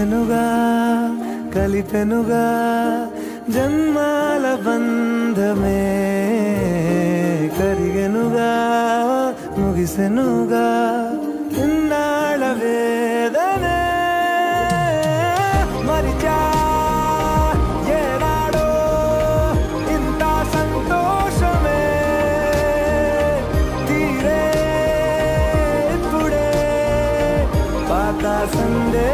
కలిసెనుగా కలిపెనుగా జన్మాల బంధమే కరిగెనుగా ముగిసెనుగా ఇన్నాళ్ళ వేదనే మరిచా ఏనాడో ఇంత సంతోషమే తీరే ఇప్పుడే పాత సందే